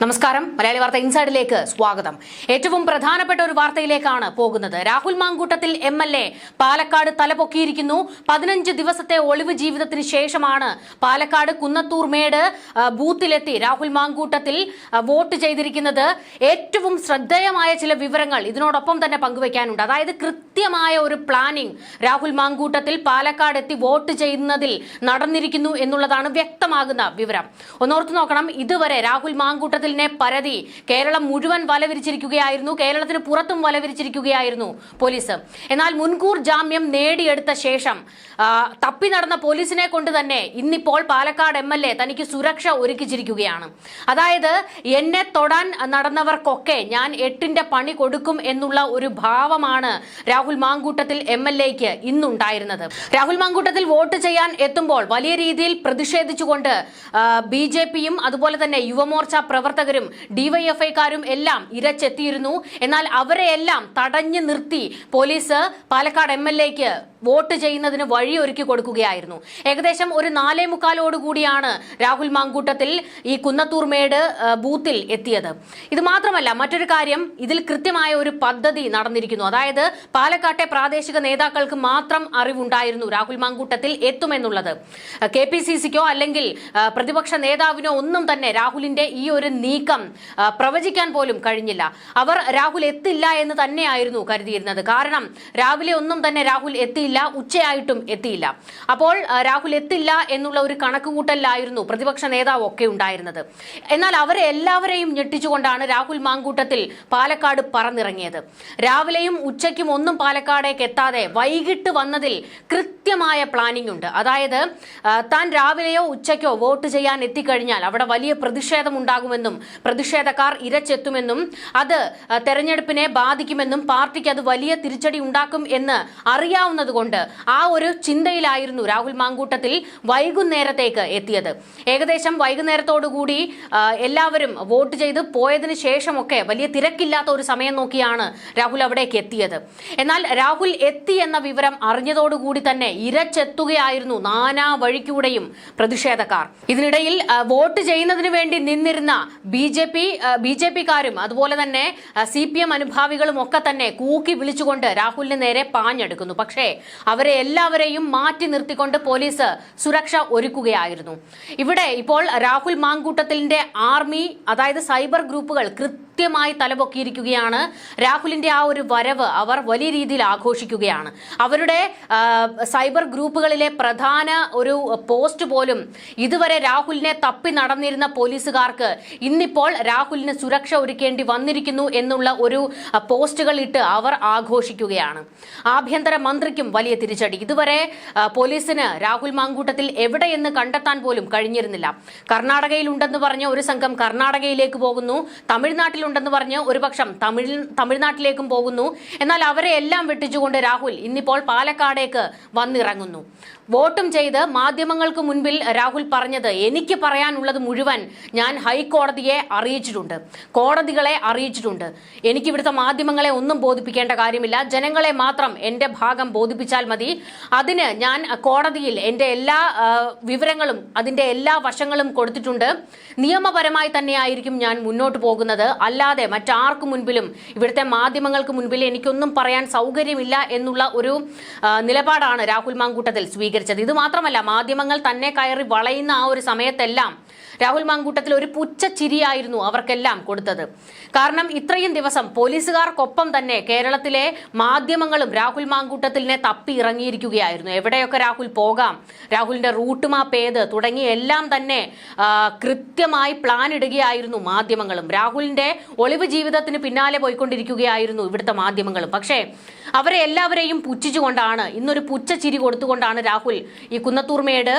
നമസ്കാരം മലയാളി വാർത്ത ഇൻസൈഡിലേക്ക് സ്വാഗതം. ഏറ്റവും പ്രധാനപ്പെട്ട ഒരു വാർത്തയിലേക്കാണ് പോകുന്നത്. രാഹുൽ മാങ്കൂട്ടത്തിൽ എംഎൽഎ പാലക്കാട് തലപൊക്കിയിരിക്കുന്നു. 15 ദിവസത്തെ ഒളിവ് ജീവിതത്തിന് ശേഷമാണ് പാലക്കാട് കുന്നത്തൂർമേട് ബൂത്തിലെത്തി രാഹുൽ മാങ്കൂട്ടത്തിൽ വോട്ട് ചെയ്തിരിക്കുന്നത്. ഏറ്റവും ശ്രദ്ധേയമായ ചില വിവരങ്ങൾ ഇതിനോടൊപ്പം തന്നെ പങ്കുവയ്ക്കാനുണ്ട്. അതായത് കൃത്യമായ ഒരു പ്ലാനിംഗ് രാഹുൽ മാങ്കൂട്ടത്തിൽ പാലക്കാട് എത്തി വോട്ട് ചെയ്യുന്നതിൽ നടന്നിരിക്കുന്നു എന്നുള്ളതാണ് വ്യക്തമാകുന്ന വിവരം. ഒന്നോർത്ത് നോക്കണം, ഇതുവരെ രാഹുൽ മാങ്കൂട്ടത്തിൽ പരതി കേരളം മുഴുവൻ വലവിരിച്ചിരിക്കുകയായിരുന്നു. കേരളത്തിന് പുറത്തും വലവിരിച്ചിരിക്കുകയായിരുന്നു പോലീസ്. എന്നാൽ മുൻകൂർ ജാമ്യം നേടിയെടുത്ത ശേഷം തപ്പി നടന്ന പോലീസിനെ കൊണ്ട് തന്നെ ഇന്നിപ്പോൾ പാലക്കാട് എംഎൽഎ തനിക്ക് സുരക്ഷ ഒരുക്കിച്ചിരിക്കുകയാണ്. അതായത് എന്നെ തൊടാൻ നടന്നവർക്കൊക്കെ ഞാൻ 8ന്റെ പണി കൊടുക്കും എന്നുള്ള ഒരു ഭാവമാണ് രാഹുൽ മാങ്കൂട്ടത്തിൽ എംഎൽഎക്ക് ഇന്നുണ്ടായിരുന്നത്. രാഹുൽ മാങ്കൂട്ടത്തിൽ വോട്ട് ചെയ്യാൻ എത്തുമ്പോൾ വലിയ രീതിയിൽ പ്രതിഷേധിച്ചുകൊണ്ട് ബിജെപിയും അതുപോലെ തന്നെ യുവമോർച്ച പ്രവർത്തകരും ഡിവൈഎഫ്ഐക്കാരും എല്ലാം ഇരച്ചെത്തിയിരുന്നു. എന്നാൽ അവരെയെല്ലാം തടഞ്ഞു നിർത്തി പോലീസ് പാലക്കാട് എംഎൽഎക്ക് വോട്ട് ചെയ്യുന്നതിന് വഴിയൊരുക്കി കൊടുക്കുകയായിരുന്നു. ഏകദേശം ഒരു 4:45 രാഹുൽ മാങ്കൂട്ടത്തിൽ ഈ കുന്നത്തൂർമേട് ബൂത്തിൽ എത്തിയത്. ഇത് മാത്രമല്ല, മറ്റൊരു കാര്യം, ഇതിൽ കൃത്യമായ ഒരു പദ്ധതി നടന്നിരിക്കുന്നു. അതായത് പാലക്കാട്ടെ പ്രാദേശിക നേതാക്കൾക്ക് മാത്രം അറിവുണ്ടായിരുന്നു രാഹുൽ മാങ്കൂട്ടത്തിൽ എത്തുമെന്നുള്ളത്. KPCCക്കോ അല്ലെങ്കിൽ പ്രതിപക്ഷ നേതാവിനോ ഒന്നും തന്നെ രാഹുലിന്റെ ഈ ഒരു നീക്കം പ്രവചിക്കാൻ പോലും കഴിഞ്ഞില്ല. അവർ രാഹുൽ എത്തില്ല എന്ന് തന്നെയായിരുന്നു കരുതിയിരുന്നത്. കാരണം രാവിലെ ഒന്നും തന്നെ രാഹുൽ എത്തിയില്ല, ഉച്ചയായിട്ടും എത്തിയില്ല. അപ്പോൾ രാഹുൽ എത്തില്ല എന്നുള്ള ഒരു കണക്കുകൂട്ടലിലായിരുന്നു പ്രതിപക്ഷ നേതാവ് ഒക്കെ ഉണ്ടായിരുന്നത്. എന്നാൽ അവരെ എല്ലാവരെയും ഞെട്ടിച്ചുകൊണ്ടാണ് രാഹുൽ മാങ്കൂട്ടത്തിൽ പാലക്കാട് പറന്നിറങ്ങിയത്. രാവിലെയും ഉച്ചയ്ക്കും ഒന്നും പാലക്കാടേക്ക് എത്താതെ വൈകിട്ട് വന്നതിൽ കൃത്യമായ പ്ലാനിംഗ് ഉണ്ട്. അതായത് താൻ രാവിലെയോ ഉച്ചയ്ക്കോ വോട്ട് ചെയ്യാൻ എത്തിക്കഴിഞ്ഞാൽ അവിടെ വലിയ പ്രതിഷേധം ഉണ്ടാകുമെന്നും പ്രതിഷേധക്കാർ ഇരച്ചെത്തുമെന്നും അത് തെരഞ്ഞെടുപ്പിനെ ബാധിക്കുമെന്നും പാർട്ടിക്ക് അത് വലിയ തിരിച്ചടി ഉണ്ടാക്കും എന്ന് അറിയാവുന്നതുകൊണ്ട് ആ ഒരു ചിന്തയിലായിരുന്നു രാഹുൽ മാങ്കൂട്ടത്തിൽ വൈകുന്നേരത്തേക്ക് എത്തിയത്. ഏകദേശം വൈകുന്നേരത്തോടുകൂടി എല്ലാവരും വോട്ട് ചെയ്ത് പോയതിനു ശേഷമൊക്കെ വലിയ തിരക്കില്ലാത്ത ഒരു സമയം നോക്കിയാണ് രാഹുൽ അവിടേക്ക് എത്തിയത്. എന്നാൽ രാഹുൽ എത്തി എന്ന വിവരം അറിഞ്ഞതോടുകൂടി തന്നെ ഇരച്ചെത്തുകയായിരുന്നു നാനാ വഴിക്കൂടെയും പ്രതിഷേധക്കാർ. ഇതിനിടയിൽ വോട്ട് ചെയ്യുന്നതിന് വേണ്ടി നിന്നിരുന്ന ബിജെപിക്കാരും അതുപോലെ തന്നെ CPM അനുഭാവികളും ഒക്കെ തന്നെ കൂക്കി വിളിച്ചുകൊണ്ട് രാഹുലിന് നേരെ പാഞ്ഞെടുക്കുന്നു. പക്ഷേ അവരെ എല്ലാവരെയും മാറ്റി നിർത്തിക്കൊണ്ട് പോലീസ് സുരക്ഷ ഒരുക്കുകയായിരുന്നു. ഇവിടെ ഇപ്പോൾ രാഹുൽ മാങ്കൂട്ടത്തിന്റെ ആർമി, അതായത് സൈബർ ഗ്രൂപ്പുകൾ കൃത്യമായി തലപൊക്കിയിരിക്കുകയാണ്. രാഹുലിന്റെ ആ ഒരു വരവ് അവർ വലിയ രീതിയിൽ ആഘോഷിക്കുകയാണ്. അവരുടെ സൈബർ ഗ്രൂപ്പുകളിലെ പ്രധാന ഒരു പോസ്റ്റ് പോലും ഇതുവരെ രാഹുലിനെ തപ്പി നടന്നിരുന്ന പോലീസുകാർക്ക് ഇന്നിപ്പോൾ രാഹുലിന് സുരക്ഷ ഒരുക്കേണ്ടി വന്നിരിക്കുന്നു എന്നുള്ള ഒരു പോസ്റ്റുകൾ ഇട്ട് അവർ ആഘോഷിക്കുകയാണ്. ആഭ്യന്തര മന്ത്രിക്കും വലിയ തിരിച്ചടി. ഇതുവരെ പോലീസിന് രാഹുൽ മാങ്കൂട്ടത്തിൽ എവിടെയെന്ന് കണ്ടെത്താൻ പോലും കഴിഞ്ഞിരുന്നില്ല. കർണാടകയിൽ ഉണ്ടെന്ന് പറഞ്ഞ് ഒരു സംഘം കർണാടകയിലേക്ക് പോകുന്നു, തമിഴ്നാട്ടിലുണ്ടെന്ന് പറഞ്ഞ് ഒരു പക്ഷം തമിഴ്നാട്ടിലേക്കും പോകുന്നു. എന്നാൽ അവരെ എല്ലാം വെട്ടിച്ചുകൊണ്ട് രാഹുൽ ഇന്നിപ്പോൾ പാലക്കാടേക്ക് വന്നിറങ്ങുന്നു. വോട്ടും ചെയ്ത് മാധ്യമങ്ങൾക്ക് മുൻപിൽ രാഹുൽ പറഞ്ഞത്, എനിക്ക് പറയാനുള്ളത് മുഴുവൻ ഞാൻ ഹൈക്കോടതിയെ അറിയിച്ചിട്ടുണ്ട്, കോടതികളെ അറിയിച്ചിട്ടുണ്ട്. എനിക്ക് ഇവിടുത്തെ മാധ്യമങ്ങളെ ഒന്നും ബോധിപ്പിക്കേണ്ട കാര്യമില്ല, ജനങ്ങളെ മാത്രം എന്റെ ഭാഗം ബോധിപ്പിച്ചാൽ മതി. അതിന് ഞാൻ കോടതിയിൽ എന്റെ എല്ലാ വിവരങ്ങളും അതിന്റെ എല്ലാ വശങ്ങളും കൊടുത്തിട്ടുണ്ട്. നിയമപരമായി തന്നെയായിരിക്കും ഞാൻ മുന്നോട്ട് പോകുന്നത്. അല്ലാതെ മറ്റാർക്കു മുൻപിലും ഇവിടുത്തെ മാധ്യമങ്ങൾക്ക് മുൻപിൽ എനിക്കൊന്നും പറയാൻ സൗകര്യമില്ല എന്നുള്ള ഒരു നിലപാടാണ് രാഹുൽ മാങ്കൂട്ടത്തിൽ സ്വീകരിച്ചത്. ഇത് മാത്രമല്ല, മാധ്യമങ്ങൾ തന്നെ കയറി വളയുന്ന ആ ഒരു സമയത്തെല്ലാം രാഹുൽ മാങ്കൂട്ടത്തിൽ ഒരു പുച്ഛച്ചിരിയായിരുന്നു അവർക്കെല്ലാം കൊടുത്തത്. കാരണം ഇത്രയും ദിവസം പോലീസുകാർക്കൊപ്പം തന്നെ കേരളത്തിലെ മാധ്യമങ്ങളും രാഹുൽ മാങ്കൂട്ടത്തിലിനെ തപ്പി ഇറങ്ങിയിരിക്കുകയായിരുന്നു. എവിടെയൊക്കെ രാഹുൽ പോകാം, രാഹുലിന്റെ റൂട്ട് മാപ്പ് ഏത് തുടങ്ങി എല്ലാം തന്നെ കൃത്യമായി പ്ലാൻ ഇടുകയായിരുന്നു മാധ്യമങ്ങളും. രാഹുലിന്റെ ഒളിവ് ജീവിതത്തിന് പിന്നാലെ പോയിക്കൊണ്ടിരിക്കുകയായിരുന്നു ഇവിടുത്തെ മാധ്യമങ്ങളും. പക്ഷേ അവരെ എല്ലാവരെയും പുച്ഛിച്ചുകൊണ്ടാണ്, ഇന്നൊരു പുച്ഛച്ചിരി കൊടുത്തുകൊണ്ടാണ് രാഹുൽ ഈ കുന്നത്തൂർമേട്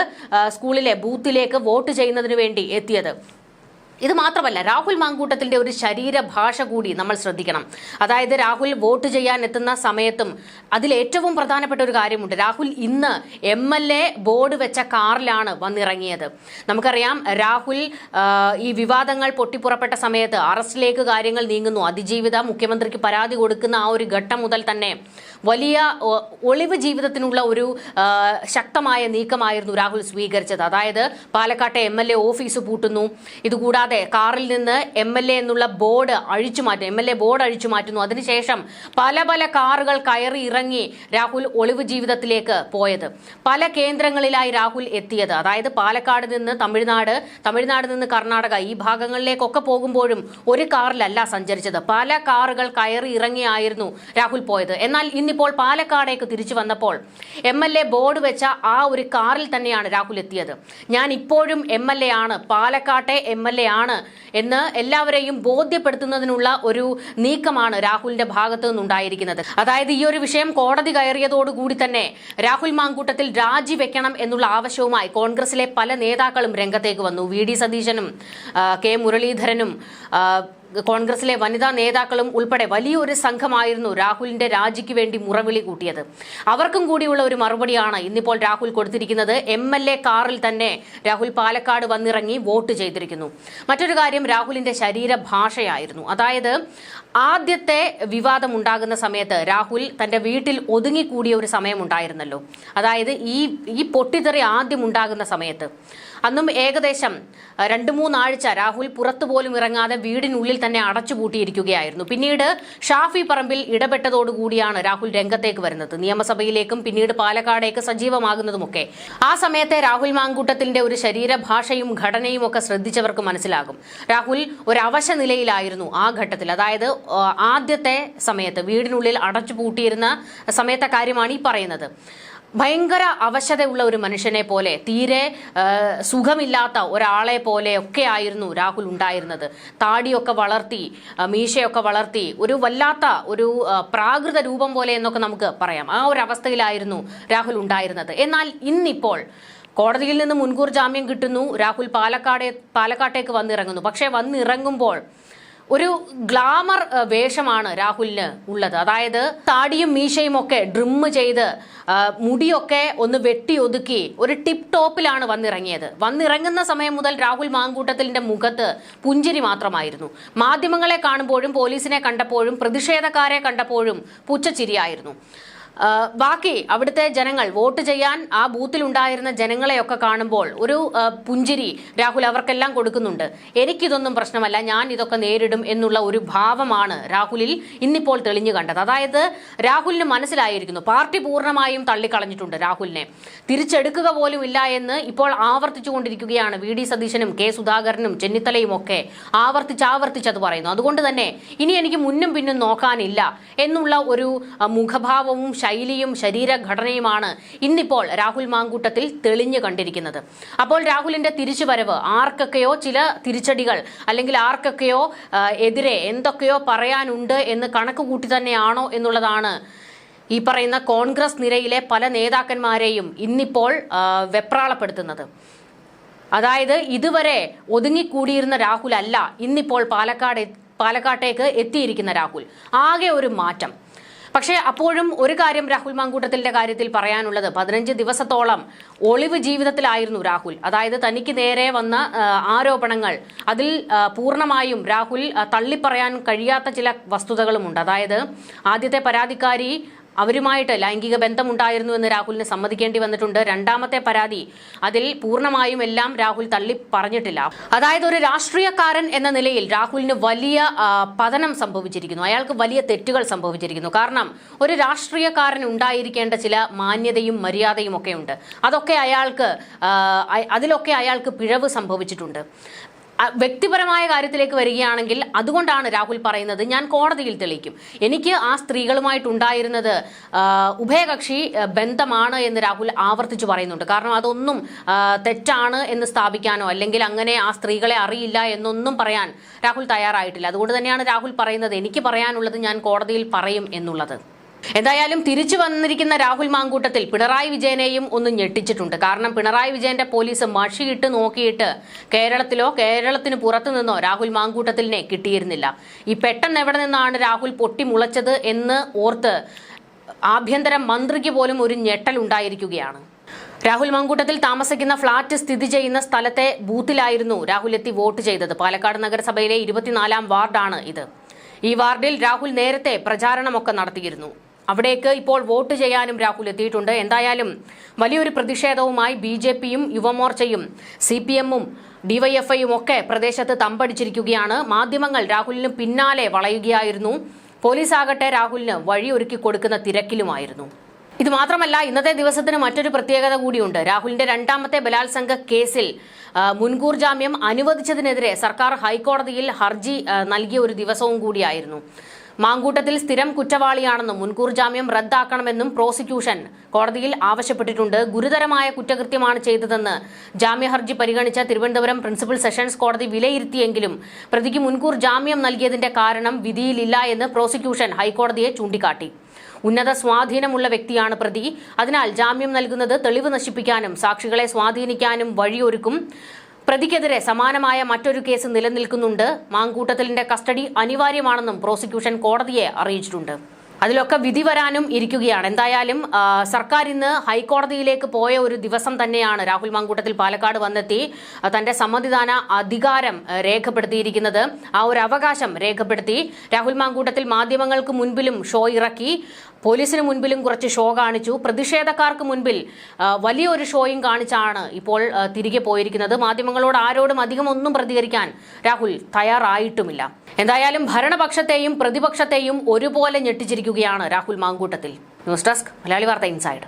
സ്കൂളിലെ ബൂത്തിലേക്ക് വോട്ട് ചെയ്യുന്നതിന് വേണ്ടി എത്തിയത്. ഇത് മാത്രമല്ല, രാഹുൽ മാങ്കൂട്ടത്തിന്റെ ഒരു ശരീരഭാഷ കൂടി നമ്മൾ ശ്രദ്ധിക്കണം. അതായത് രാഹുൽ വോട്ട് ചെയ്യാൻ എത്തുന്ന സമയത്തും അതിൽ ഏറ്റവും പ്രധാനപ്പെട്ട ഒരു കാര്യമുണ്ട്. രാഹുൽ ഇന്ന് MLA ബോർഡ് വെച്ച കാറിലാണ് വന്നിറങ്ങിയത്. നമുക്കറിയാം, രാഹുൽ ഈ വിവാദങ്ങൾ പൊട്ടിപ്പുറപ്പെട്ട സമയത്ത് അറസ്റ്റിലേക്ക് കാര്യങ്ങൾ നീങ്ങുന്നു, അതിജീവിത മുഖ്യമന്ത്രിക്ക് പരാതി കൊടുക്കുന്ന ആ ഒരു ഘട്ടം മുതൽ തന്നെ വലിയ ഒളിവ് ജീവിതത്തിനുള്ള ഒരു ശക്തമായ നീക്കമായിരുന്നു രാഹുൽ സ്വീകരിച്ചത്. അതായത് പാലക്കാട്ടെ MLA ഓഫീസ് പൂട്ടുന്നു, ഇതുകൂടാതെ കാറിൽ നിന്ന് MLA എന്നുള്ള ബോർഡ് അഴിച്ചുമാറ്റും, MLA ബോർഡ് അഴിച്ചുമാറ്റുന്നു. അതിനുശേഷം പല കാറുകൾ കയറി ഇറങ്ങി രാഹുൽ ഒളിവ് ജീവിതത്തിലേക്ക് പോയത്. പല കേന്ദ്രങ്ങളിലായി രാഹുൽ എത്തിയത്. അതായത് പാലക്കാട് നിന്ന് തമിഴ്നാട് നിന്ന് കർണാടക, ഈ ഭാഗങ്ങളിലേക്കൊക്കെ പോകുമ്പോഴും ഒരു കാറിലല്ല സഞ്ചരിച്ചത്, പല കാറുകൾ കയറി ഇറങ്ങിയായിരുന്നു രാഹുൽ പോയത്. എന്നാൽ ഇന്നിപ്പോൾ പാലക്കാടേക്ക് തിരിച്ചു വന്നപ്പോൾ MLA ബോർഡ് വെച്ച ആ ഒരു കാറിൽ തന്നെയാണ് രാഹുൽ എത്തിയത്. ഞാൻ ഇപ്പോഴും MLA ആണ്, പാലക്കാട്ടെ MLA ആണ് എന്ന് എല്ലാവരെയും ബോധ്യപ്പെടുത്തുന്നതിനുള്ള ഒരു നീക്കമാണ് രാഹുലിന്റെ ഭാഗത്തു നിന്നുണ്ടായിരിക്കുന്നത്. അതായത് ഈ ഒരു വിഷയം കോടതി കയറിയതോടുകൂടി തന്നെ രാഹുൽ മാങ്കൂട്ടത്തിൽ രാജിവെക്കണം എന്നുള്ള ആവശ്യവുമായി കോൺഗ്രസിലെ പല നേതാക്കളും രംഗത്തേക്ക് വന്നു. VD സതീശനും K മുരളീധരനും കോൺഗ്രസിലെ വനിതാ നേതാക്കളും ഉൾപ്പെടെ വലിയൊരു സംഘമായിരുന്നു രാഹുലിന്റെ രാജിക്ക് വേണ്ടി മുറവിളി കൂട്ടിയത്. അവർക്കും കൂടിയുള്ള ഒരു മറുപടിയാണ് ഇന്നിപ്പോൾ രാഹുൽ കൊടുത്തിരിക്കുന്നത്. MLA കാറിൽ തന്നെ രാഹുൽ പാലക്കാട് വന്നിറങ്ങി വോട്ട് ചെയ്തിരിക്കുന്നു. മറ്റൊരു കാര്യം രാഹുലിന്റെ ശരീരഭാഷയായിരുന്നു. അതായത് ആദ്യത്തെ വിവാദം ഉണ്ടാകുന്ന സമയത്ത് രാഹുൽ തന്റെ വീട്ടിൽ ഒതുങ്ങിക്കൂടിയ ഒരു സമയമുണ്ടായിരുന്നല്ലോ. അതായത് ഈ പൊട്ടിത്തെറി ആദ്യം ഉണ്ടാകുന്ന സമയത്ത് അന്നും ഏകദേശം 2-3 ആഴ്ച രാഹുൽ പുറത്തു പോലും ഇറങ്ങാതെ വീടിനുള്ളിൽ തന്നെ അടച്ചുപൂട്ടിയിരിക്കുകയായിരുന്നു. പിന്നീട് ഷാഫി പറമ്പിൽ ഇടപെട്ടതോടുകൂടിയാണ് രാഹുൽ രംഗത്തേക്ക് വരുന്നത്, നിയമസഭയിലേക്കും പിന്നീട് പാലക്കാടേക്ക് സജീവമാകുന്നതുമൊക്കെ. ആ സമയത്തെ രാഹുൽ മാങ്കൂട്ടത്തിന്റെ ഒരു ശരീരഭാഷയും ഘടനയും ഒക്കെ ശ്രദ്ധിച്ചവർക്ക് മനസ്സിലാകും. രാഹുൽ ഒരു അവശ നിലയിലായിരുന്നു ആ ഘട്ടത്തിൽ. അതായത് ആദ്യത്തെ സമയത്ത് വീടിനുള്ളിൽ അടച്ചുപൂട്ടിയിരുന്ന സമയത്തെ കാര്യമാണ് ഈ പറയുന്നത്. ഭയങ്കര അവശതയുള്ള ഒരു മനുഷ്യനെ പോലെ, തീരെ സുഖമില്ലാത്ത ഒരാളെ പോലെ ഒക്കെ ആയിരുന്നു രാഹുൽ ഉണ്ടായിരുന്നത്. താടിയൊക്കെ വളർത്തി, മീശയൊക്കെ വളർത്തി, ഒരു വല്ലാത്ത ഒരു പ്രാകൃത രൂപം പോലെ എന്നൊക്കെ നമുക്ക് പറയാം. ആ ഒരു അവസ്ഥയിലായിരുന്നു രാഹുൽ ഉണ്ടായിരുന്നത്. എന്നാൽ ഇന്നിപ്പോൾ കോടതിയിൽ നിന്ന് മുൻകൂർ ജാമ്യം കിട്ടുന്നു, രാഹുൽ പാലക്കാട്ടേക്ക് വന്നിറങ്ങുന്നു. പക്ഷേ വന്നിറങ്ങുമ്പോൾ ഒരു ഗ്ലാമർ വേഷമാണ് രാഹുലിന് ഉള്ളത്. അതായത് താടിയും മീശയും ഒക്കെ ഡ്രിം ചെയ്ത് മുടിയൊക്കെ ഒന്ന് വെട്ടി ഒതുക്കി ഒരു ടിപ്പ് ടോപ്പിലാണ് വന്നിറങ്ങിയത്. വന്നിറങ്ങുന്ന സമയം മുതൽ രാഹുൽ മാങ്കൂട്ടത്തിന്റെ മുഖത്ത് പുഞ്ചിരി മാത്രമായിരുന്നു. മാധ്യമങ്ങളെ കാണുമ്പോഴും പോലീസിനെ കണ്ടപ്പോഴും പ്രതിഷേധക്കാരെ കണ്ടപ്പോഴും പുച്ഛച്ചിരിയായിരുന്നു. ബാക്കി അവിടുത്തെ ജനങ്ങൾ, വോട്ട് ചെയ്യാൻ ആ ബൂത്തിലുണ്ടായിരുന്ന ജനങ്ങളെയൊക്കെ കാണുമ്പോൾ ഒരു പുഞ്ചിരി രാഹുൽ അവർക്കെല്ലാം കൊടുക്കുന്നുണ്ട്. എനിക്കിതൊന്നും പ്രശ്നമല്ല, ഞാൻ ഇതൊക്കെ നേരിടും എന്നുള്ള ഒരു ഭാവമാണ് രാഹുലിൽ ഇന്നിപ്പോൾ തെളിഞ്ഞു കണ്ടത്. അതായത് രാഹുലിന് മനസ്സിലായിരിക്കുന്നു, പാർട്ടി പൂർണ്ണമായും തള്ളിക്കളഞ്ഞിട്ടുണ്ട് രാഹുലിനെ, തിരിച്ചെടുക്കുക പോലും ഇല്ല എന്ന് ഇപ്പോൾ ആവർത്തിച്ചുകൊണ്ടിരിക്കുകയാണ് VD സതീശനും K സുധാകരനും ചെന്നിത്തലയും ഒക്കെ ആവർത്തിച്ചത് പറയുന്നു. അതുകൊണ്ട് തന്നെ ഇനി എനിക്ക് മുന്നും പിന്നും നോക്കാനില്ല എന്നുള്ള ഒരു മുഖഭാവവും ശൈലിയും ശരീരഘടനയുമാണ് ഇന്നിപ്പോൾ രാഹുൽ മാങ്കൂട്ടത്തിൽ തെളിഞ്ഞു കണ്ടിരിക്കുന്നത്. അപ്പോൾ രാഹുലിന്റെ തിരിച്ചുവരവ് ആർക്കൊക്കെയോ ചില തിരിച്ചടികൾ അല്ലെങ്കിൽ ആർക്കൊക്കെയോ എതിരെ എന്തൊക്കെയോ പറയാനുണ്ട് എന്ന് കണക്ക് കൂട്ടി തന്നെയാണോ എന്നുള്ളതാണ് ഈ പറയുന്ന കോൺഗ്രസ് നിരയിലെ പല നേതാക്കന്മാരെയും ഇന്നിപ്പോൾ വെപ്രാളപ്പെടുത്തുന്നത്. അതായത് ഇതുവരെ ഒതുങ്ങിക്കൂടിയിരുന്ന രാഹുൽ അല്ല ഇന്നിപ്പോൾ പാലക്കാട്ടേക്ക് എത്തിയിരിക്കുന്ന രാഹുൽ. ആകെ ഒരു മാറ്റം. പക്ഷേ അപ്പോഴും ഒരു കാര്യം രാഹുൽ മാങ്കൂട്ടത്തിന്റെ കാര്യത്തിൽ പറയാനുള്ളത്, 15 ദിവസത്തോളം ഒളിവ് ജീവിതത്തിലായിരുന്നു രാഹുൽ. അതായത് തനിക്ക് നേരെ വന്ന ആരോപണങ്ങൾ, അതിൽ പൂർണ്ണമായും രാഹുൽ തള്ളിപ്പറയാൻ കഴിയാത്ത ചില വസ്തുതകളുമുണ്ട്. അതായത് ആദ്യത്തെ പരാതിക്കാരി അവരുമായിട്ട് ലൈംഗിക ബന്ധമുണ്ടായിരുന്നു എന്ന് രാഹുലിന് സമ്മതിക്കേണ്ടി വന്നിട്ടുണ്ട്. രണ്ടാമത്തെ പരാതി, അതിൽ പൂർണ്ണമായും എല്ലാം രാഹുൽ തള്ളി പറഞ്ഞിട്ടില്ല. അതായത് ഒരു രാഷ്ട്രീയക്കാരൻ എന്ന നിലയിൽ രാഹുലിന് വലിയ പതനം സംഭവിച്ചിരിക്കുന്നു, അയാൾക്ക് വലിയ തെറ്റുകൾ സംഭവിച്ചിരിക്കുന്നു. കാരണം ഒരു രാഷ്ട്രീയക്കാരൻ ഉണ്ടായിരിക്കേണ്ട ചില മാന്യതയും മര്യാദയും ഒക്കെ ഉണ്ട്. അതിലൊക്കെ അയാൾക്ക് പിഴവ് സംഭവിച്ചിട്ടുണ്ട്. വ്യക്തിപരമായ കാര്യത്തിലേക്ക് വരികയാണെങ്കിൽ അതുകൊണ്ടാണ് രാഹുൽ പറയുന്നത്, ഞാൻ കോടതിയിൽ തെളിയിക്കും, എനിക്ക് ആ സ്ത്രീകളുമായിട്ടുണ്ടായിരുന്നത് ഉഭയകക്ഷി ബന്ധമാണ് എന്ന് രാഹുൽ ആവർത്തിച്ചു പറയുന്നുണ്ട്. കാരണം അതൊന്നും തെറ്റാണ് എന്ന് സ്ഥാപിക്കാനോ അല്ലെങ്കിൽ അങ്ങനെ ആ സ്ത്രീകളെ അറിയില്ല എന്നൊന്നും പറയാൻ രാഹുൽ തയ്യാറായിട്ടില്ല. അതുകൊണ്ട് തന്നെയാണ് രാഹുൽ പറയുന്നത്, എനിക്ക് പറയാനുള്ളത് ഞാൻ കോടതിയിൽ പറയും എന്നുള്ളത്. എന്തായാലും തിരിച്ചു വന്നിരിക്കുന്ന രാഹുൽ മാങ്കൂട്ടത്തിൽ പിണറായി വിജയനെയും ഒന്ന് ഞെട്ടിച്ചിട്ടുണ്ട്. കാരണം പിണറായി വിജയന്റെ പോലീസ് മഷിയിട്ട് നോക്കിയിട്ട് കേരളത്തിന് പുറത്തു നിന്നോ രാഹുൽ മാങ്കൂട്ടത്തിലിനെ കിട്ടിയിരുന്നില്ല. ഈ പെട്ടെന്ന് എവിടെ നിന്നാണ് രാഹുൽ പൊട്ടിമുളച്ചത് എന്ന് ഓർത്ത് ആഭ്യന്തര മന്ത്രിക്ക് പോലും ഒരു ഞെട്ടൽ ഉണ്ടായിരിക്കുകയാണ്. രാഹുൽ മാങ്കൂട്ടത്തിൽ താമസിക്കുന്ന ഫ്ളാറ്റ് സ്ഥിതി ചെയ്യുന്ന സ്ഥലത്തെ ബൂത്തിലായിരുന്നു രാഹുൽ എത്തി വോട്ട് ചെയ്തത്. പാലക്കാട് നഗരസഭയിലെ 24-ാം വാർഡാണ് ഇത്. ഈ വാർഡിൽ രാഹുൽ നേരത്തെ പ്രചാരണമൊക്കെ നടത്തിയിരുന്നു. അവിടേക്ക് ഇപ്പോൾ വോട്ട് ചെയ്യാനും രാഹുൽ എത്തിയിട്ടുണ്ട്. എന്തായാലും വലിയൊരു പ്രതിഷേധവുമായി BJPയും യുവമോർച്ചയും CPMഉം DYFIയും ഒക്കെ പ്രദേശത്ത് തമ്പടിച്ചിരിക്കുകയാണ്. മാധ്യമങ്ങൾ രാഹുലിന് പിന്നാലെ വളയുകയായിരുന്നു. പോലീസ് ആകട്ടെ രാഹുലിന് വഴിയൊരുക്കി കൊടുക്കുന്ന തിരക്കിലുമായിരുന്നു. ഇത് മാത്രമല്ല, ഇന്നത്തെ ദിവസത്തിന് മറ്റൊരു പ്രത്യേകത കൂടിയുണ്ട്. രാഹുലിന്റെ രണ്ടാമത്തെ ബലാത്സംഗ കേസിൽ മുൻകൂർ ജാമ്യം അനുവദിച്ചതിനെതിരെ സർക്കാർ ഹൈക്കോടതിയിൽ ഹർജി നൽകിയ ഒരു ദിവസവും കൂടിയായിരുന്നു. മാങ്കൂട്ടത്തിൽ സ്ഥിരം കുറ്റവാളിയാണെന്നും മുൻകൂർ ജാമ്യം റദ്ദാക്കണമെന്നും പ്രോസിക്യൂഷൻ കോടതിയിൽ ആവശ്യപ്പെട്ടിട്ടുണ്ട്. ഗുരുതരമായ കുറ്റകൃത്യമാണ് ചെയ്തതെന്ന് ജാമ്യഹർജി പരിഗണിച്ച തിരുവനന്തപുരം പ്രിൻസിപ്പൽ സെഷൻസ് കോടതി വിലയിരുത്തിയെങ്കിലും പ്രതിക്ക് മുൻകൂർ ജാമ്യം നൽകിയതിന്റെ കാരണം വിധിയിലില്ല എന്ന് പ്രോസിക്യൂഷൻ ഹൈക്കോടതിയെ ചൂണ്ടിക്കാട്ടി. ഉന്നത സ്വാധീനമുള്ള വ്യക്തിയാണ് പ്രതി. അതിനാൽ ജാമ്യം നൽകുന്നത് തെളിവ് നശിപ്പിക്കാനും സാക്ഷികളെ സ്വാധീനിക്കാനും വഴിയൊരുക്കും. പ്രതിക്കെതിരെ സമാനമായ മറ്റൊരു കേസ് നിലനിൽക്കുന്നുണ്ട്. മാങ്കൂട്ടത്തിലിന്റെ കസ്റ്റഡി അനിവാര്യമാണെന്നും പ്രോസിക്യൂഷൻ കോടതിയെ അറിയിച്ചിട്ടുണ്ട്. അതിലൊക്കെ വിധി വരാനും ഇരിക്കുകയാണ്. എന്തായാലും സർക്കാർ ഇന്ന് ഹൈക്കോടതിയിലേക്ക് പോയ ഒരു ദിവസം തന്നെയാണ് രാഹുൽ മാങ്കൂട്ടത്തിൽ പാലക്കാട് വന്നെത്തി തന്റെ സമ്മതിദാന അധികാരം രേഖപ്പെടുത്തിയിരിക്കുന്നത്. ആ ഒരു അവകാശം രേഖപ്പെടുത്തി രാഹുൽ മാങ്കൂട്ടത്തിൽ മാധ്യമങ്ങൾക്ക് മുൻപിലും ഷോ ഇറക്കി, പോലീസിന് മുൻപിലും കുറച്ച് ഷോ കാണിച്ചു. പ്രതിഷേധക്കാർക്ക് മുൻപിൽ വലിയൊരു ഷോയും കാണിച്ചാണ് ഇപ്പോൾ തിരികെ പോയിരിക്കുന്നത്. മാധ്യമങ്ങളോട് ആരോടും അധികം ഒന്നും പ്രതികരിക്കാൻ രാഹുൽ തയ്യാറായിട്ടുമില്ല. എന്തായാലും ഭരണപക്ഷത്തെയും പ്രതിപക്ഷത്തെയും ഒരുപോലെ ഞെട്ടിച്ചിരിക്കുകയാണ് രാഹുൽ മാങ്കൂട്ടത്തിൽ. ന്യൂസ് ഡെസ്ക് മലയാളി വാർത്ത ഇൻസൈഡ്.